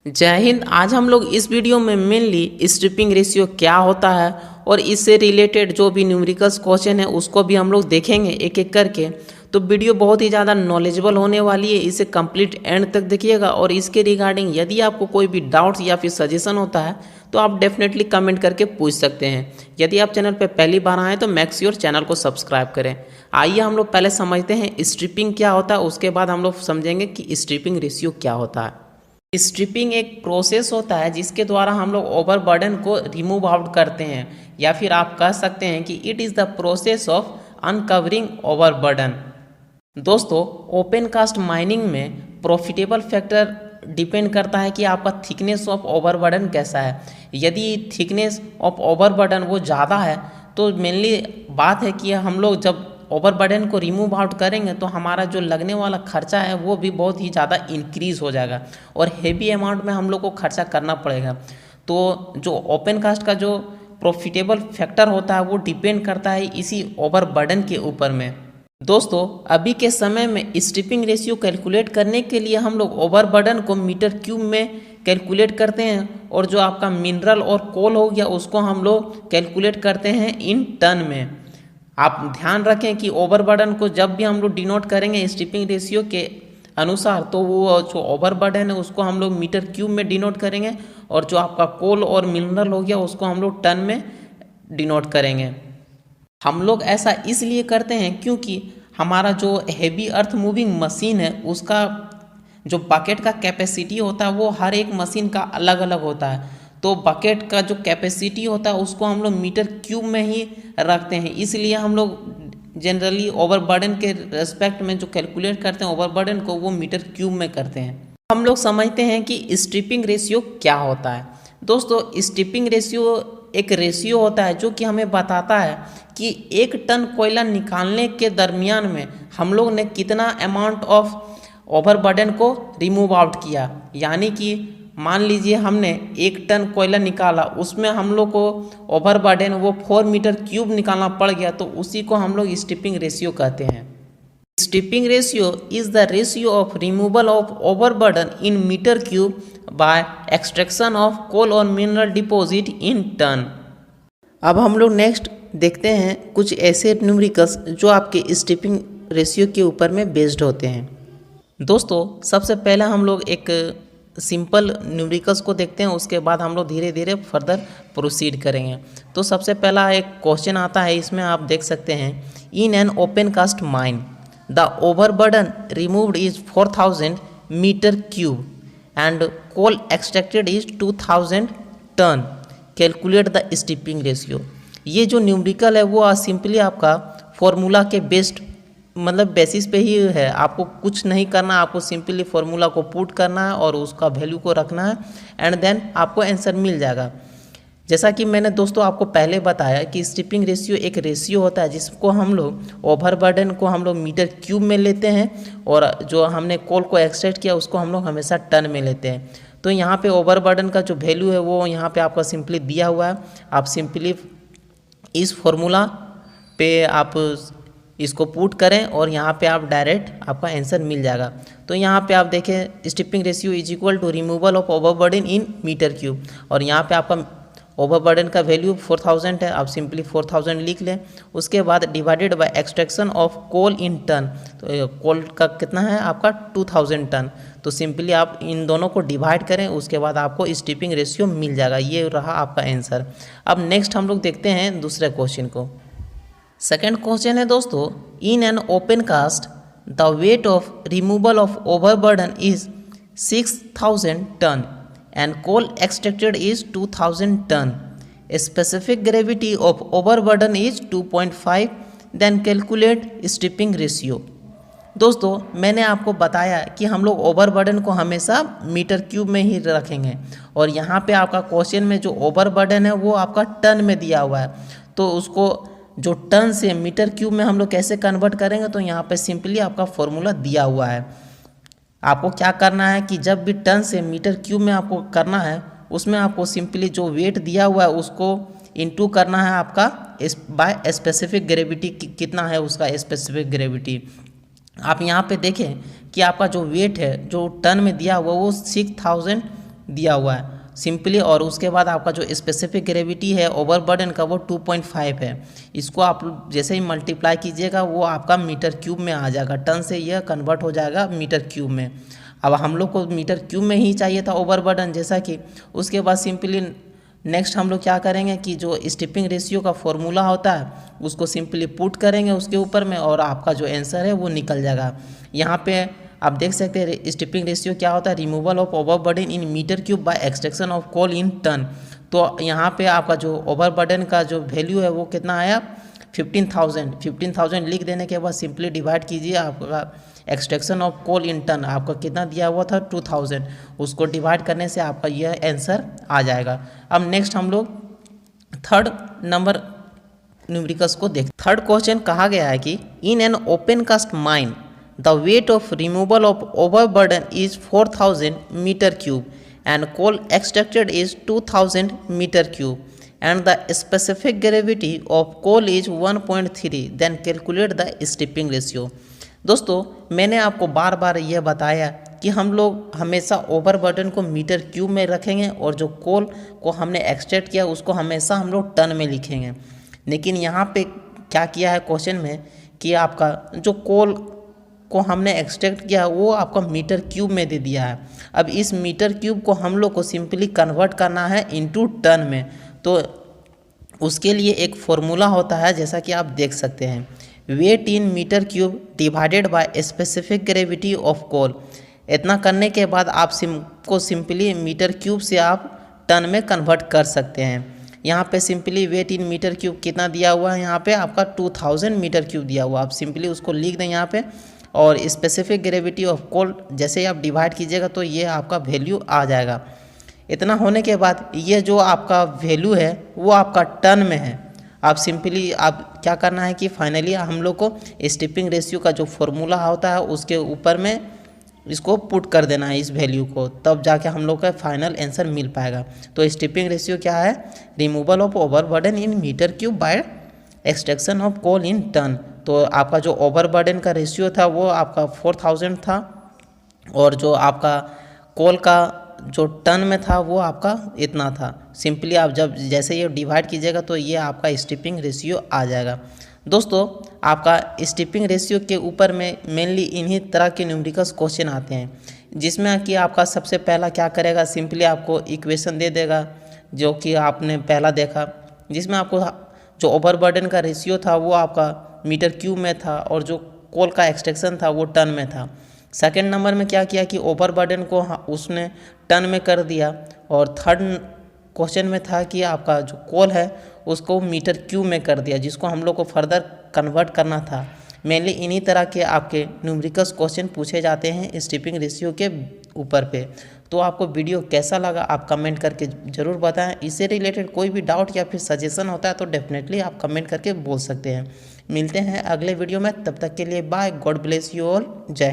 जय हिंद। आज हम लोग इस वीडियो में मेनली स्ट्रिपिंग रेशियो क्या होता है और इससे रिलेटेड जो भी न्यूमेरिकल्स क्वेश्चन है उसको भी हम लोग देखेंगे एक एक करके। तो वीडियो बहुत ही ज़्यादा नॉलेजेबल होने वाली है, इसे कंप्लीट एंड तक देखिएगा। और इसके रिगार्डिंग यदि आपको कोई भी डाउट्स या फिर सजेशन होता है तो आप डेफिनेटली कमेंट करके पूछ सकते हैं। यदि आप चैनल पर पहली बार आए तो मेक श्योर चैनल को सब्सक्राइब करें। आइए हम लोग पहले समझते हैं स्ट्रिपिंग क्या होता है, उसके बाद हम लोग समझेंगे कि स्ट्रिपिंग रेशियो क्या होता है। स्ट्रिपिंग एक प्रोसेस होता है जिसके द्वारा हम लोग ओवरबर्डन को रिमूव आउट करते हैं, या फिर आप कह सकते हैं कि it is the process of uncovering overburden. दोस्तों, ओपन कास्ट माइनिंग में प्रॉफिटेबल फैक्टर डिपेंड करता है कि आपका थिकनेस ऑफ ओवरबर्डन कैसा है। यदि थिकनेस ऑफ ओवरबर्डन वो ज़्यादा है तो मेनली बात है कि हम लोग जब ओवरबर्डन को रिमूव आउट करेंगे तो हमारा जो लगने वाला खर्चा है वो भी बहुत ही ज़्यादा इंक्रीज़ हो जाएगा और हेवी अमाउंट में हम लोग को खर्चा करना पड़ेगा। तो जो ओपन कास्ट का जो प्रॉफिटेबल फैक्टर होता है वो डिपेंड करता है इसी ओवरबर्डन के ऊपर में। दोस्तों, अभी के समय में स्ट्रिपिंग रेशियो कैलकुलेट करने के लिए हम लोग ओवरबर्डन को मीटर क्यूब में कैलकुलेट करते हैं, और जो आपका मिनरल और कोल हो गया उसको हम लोग कैलकुलेट करते हैं इन टन में। आप ध्यान रखें कि ओवरबर्डन को जब भी हम लोग डिनोट करेंगे स्ट्रिपिंग रेशियो के अनुसार तो वो जो ओवरबर्डन है उसको हम लोग मीटर क्यूब में डिनोट करेंगे, और जो आपका कोल और मिनरल हो गया उसको हम लोग टन में डिनोट करेंगे। हम लोग ऐसा इसलिए करते हैं क्योंकि हमारा जो हेवी अर्थ मूविंग मशीन है उसका जो बकेट का कैपेसिटी होता है वो हर एक मशीन का अलग अलग होता है। तो बकेट का जो कैपेसिटी होता है उसको हम लोग मीटर क्यूब में ही रखते हैं, इसलिए हम लोग जनरली ओवरबर्डन के रेस्पेक्ट में जो कैलकुलेट करते हैं ओवरबर्डन को वो मीटर क्यूब में करते हैं। हम लोग समझते हैं कि स्ट्रिपिंग रेशियो क्या होता है। दोस्तों, स्ट्रिपिंग रेशियो एक रेशियो होता है जो कि हमें बताता है कि 1 टन कोयला निकालने के दरमियान में हम लोग ने कितना अमाउंट ऑफ ओवरबर्डन को रिमूव आउट किया। यानी कि मान लीजिए हमने 1 टन कोयला निकाला, उसमें हम लोग को ओवरबर्डन वो 4 मीटर क्यूब निकालना पड़ गया, तो उसी को हम लोग स्ट्रिपिंग रेशियो कहते हैं। Stripping ratio is the ratio of removal of overburden in metre cube by extraction of coal और मिनरल डिपॉजिट इन टन। अब हम लोग नेक्स्ट देखते हैं कुछ ऐसे न्यूमेरिकल्स जो आपके स्ट्रिपिंग रेशियो के ऊपर में बेस्ड होते हैं। दोस्तों, सबसे पहले हम लोग एक सिंपल न्यूमेरिकल्स को देखते हैं, उसके बाद हम लोग धीरे धीरे फर्दर प्रोसीड करेंगे। तो सबसे पहला एक क्वेश्चन आता है, इसमें आप देख सकते हैं, in an open cast mine the overburden removed is 4000 metre cube and coal extracted is 2000 ton, calculate the stripping ratio. ये जो न्यूमेरिकल है वो सिंपली आपका फॉर्मूला के बेसिस पे ही है। आपको कुछ नहीं करना, आपको सिंपली फॉर्मूला को पुट करना है और उसका वैल्यू को रखना है, एंड देन आपको आंसर मिल जाएगा। जैसा कि मैंने दोस्तों आपको पहले बताया कि स्ट्रिपिंग रेशियो एक रेशियो होता है जिसको हम लोग ओवरबर्डन को हम लोग मीटर क्यूब में लेते हैं, और जो हमने कोल को एक्सट्रैक्ट किया उसको हम लोग हमेशा टन में लेते हैं। तो यहाँ पे ओवरबर्डन का जो वैल्यू है वो यहाँ पे आपका सिंपली दिया हुआ है। आप सिंपली इस फॉर्मूला पे आप इसको पुट करें और यहाँ पे आप डायरेक्ट आपका आंसर मिल जाएगा। तो यहाँ पे आप देखें, stripping ratio is equal to removal of overburden in metre cube, और यहाँ पे आपका ओवरबर्डन का वैल्यू 4000 है। आप सिंपली 4000 लिख लें, उसके बाद divided by extraction of coal in ton. तो कोल का कितना है आपका 2000 टन। तो सिंपली आप इन दोनों को डिवाइड करें, उसके बाद आपको स्ट्रिपिंग रेशियो मिल जाएगा। ये रहा आपका आंसर। अब नेक्स्ट हम लोग देखते हैं दूसरे क्वेश्चन को। सेकेंड क्वेश्चन है दोस्तों, in an open cast the weight of removal of overburden is 6000 ton and coal extracted is 2000 ton, specific gravity of overburden is 2.5, then calculate stripping ratio. दोस्तों, मैंने आपको बताया कि हम लोग ओवरबर्डन को हमेशा मीटर क्यूब में ही रखेंगे, और यहाँ पे आपका क्वेश्चन में जो ओवरबर्डन है वो आपका टन में दिया हुआ है। तो उसको जो टन से मीटर क्यूब में हम लोग कैसे कन्वर्ट करेंगे, तो यहाँ पे सिंपली आपका फॉर्मूला दिया हुआ है। आपको क्या करना है कि जब भी टन से मीटर क्यूब में आपको करना है, उसमें आपको सिंपली जो वेट दिया हुआ है उसको इनटू करना है आपका बाय स्पेसिफिक ग्रेविटी, कितना है उसका स्पेसिफिक ग्रेविटी। आप यहाँ पे देखें कि आपका जो वेट है जो टन में दिया हुआ वो 6000 दिया हुआ है सिंपली। और उसके बाद आपका जो स्पेसिफिक ग्रेविटी है ओवरबर्डन का वो 2.5 है। इसको आप जैसे ही मल्टीप्लाई कीजिएगा वो आपका मीटर क्यूब में आ जाएगा, टन से यह कन्वर्ट हो जाएगा मीटर क्यूब में। अब हम लोग को मीटर क्यूब में ही चाहिए था ओवरबर्डन जैसा कि। उसके बाद सिंपली नेक्स्ट हम लोग क्या करेंगे कि जो स्टिपिंग रेशियो का फॉर्मूला होता है उसको सिंपली पुट करेंगे उसके ऊपर में और आपका जो आंसर है वो निकल जाएगा। यहाँ पे आप देख सकते हैं स्टिपिंग रेशियो क्या होता है, removal of overburden in metre cube by extraction of coal in ton. तो यहाँ पे आपका जो ओवरबर्डन का जो वैल्यू है वो कितना आया 15,000 लिख देने के बाद सिंपली डिवाइड कीजिए, आपका extraction of coal in ton आपका कितना दिया हुआ था 2000, उसको डिवाइड करने से आपका यह आंसर आ जाएगा। अब नेक्स्ट हम लोग थर्ड नंबर न्यूमेरिकल्स को देख। थर्ड क्वेश्चन कहा गया है कि in an open cast mine the weight of removal of overburden is 4000 metre cube and coal extracted is 2000 metre cube and the specific gravity of coal is 1.3, then calculate the stripping ratio। दोस्तों मैंने आपको बार बार यह बताया कि हम लोग हमेशा overburden को मीटर क्यूब में रखेंगे और जो कोल को हमने एक्सट्रैक्ट किया उसको हमेशा हम लोग टन में लिखेंगे। लेकिन यहाँ पे क्या किया है क्वेश्चन में कि आपका जो कोल को हमने एक्सट्रैक्ट किया वो आपका मीटर क्यूब में दे दिया है। अब इस मीटर क्यूब को हम लोग को सिंपली कन्वर्ट करना है इनटू टन में। तो उसके लिए एक फॉर्मूला होता है जैसा कि आप देख सकते हैं, weight in metre cube divided by specific gravity of coal. इतना करने के बाद आप सिंपली मीटर क्यूब से आप टन में कन्वर्ट कर सकते हैं। यहाँ पे simply wait in metre cube कितना दिया हुआ है, यहाँ पे आपका 2000 मीटर क्यूब दिया हुआ, आप सिंपली उसको लिख दें यहाँ पे। और स्पेसिफिक ग्रेविटी ऑफ कोल जैसे ही आप डिवाइड कीजिएगा तो ये आपका वैल्यू आ जाएगा। इतना होने के बाद ये जो आपका वैल्यू है वो आपका टन में है। आप सिंपली आप क्या करना है कि फाइनली हम लोग को स्टिपिंग रेशियो का जो फॉर्मूला होता है उसके ऊपर में इसको पुट कर देना है इस वैल्यू को, तब जाके हम लोग का फाइनल आंसर मिल पाएगा। तो स्टिपिंग रेशियो क्या है, removal of overburden in metre cube by extraction of coal in ton. तो आपका जो ओवरबर्डन का रेशियो था वो आपका 4000 था और जो आपका कोल का जो टन में था वो आपका इतना था। सिंपली आप जब जैसे ये डिवाइड कीजिएगा तो ये आपका स्टिपिंग रेशियो आ जाएगा। दोस्तों आपका स्टिपिंग रेशियो के ऊपर में मेनली इन्हीं तरह के न्यूमेरिकल्स क्वेश्चन आते हैं जिसमें कि आपका सबसे पहला क्या करेगा, सिंपली आपको इक्वेशन दे देगा जो कि आपने पहला देखा, जिसमें आपको जो ओवरबर्डन का रेशियो था वो आपका मीटर क्यूब में था और जो कोल का एक्सट्रैक्शन था वो टन में था। सेकेंड नंबर में क्या किया कि ओवरबर्डन को उसने टन में कर दिया। और थर्ड क्वेश्चन में था कि आपका जो कोल है उसको मीटर क्यूब में कर दिया, जिसको हम लोग को फर्दर कन्वर्ट करना था। मेनली इन्हीं तरह के आपके न्यूमेरिकल्स क्वेश्चन पूछे जाते हैं स्टिपिंग रेशियो के ऊपर पे। तो आपको वीडियो कैसा लगा आप कमेंट करके ज़रूर बताएं। इससे रिलेटेड कोई भी डाउट या फिर सजेशन होता है तो डेफिनेटली आप कमेंट करके बोल सकते हैं। मिलते हैं अगले वीडियो में, तब तक के लिए bye, God bless you all, जय।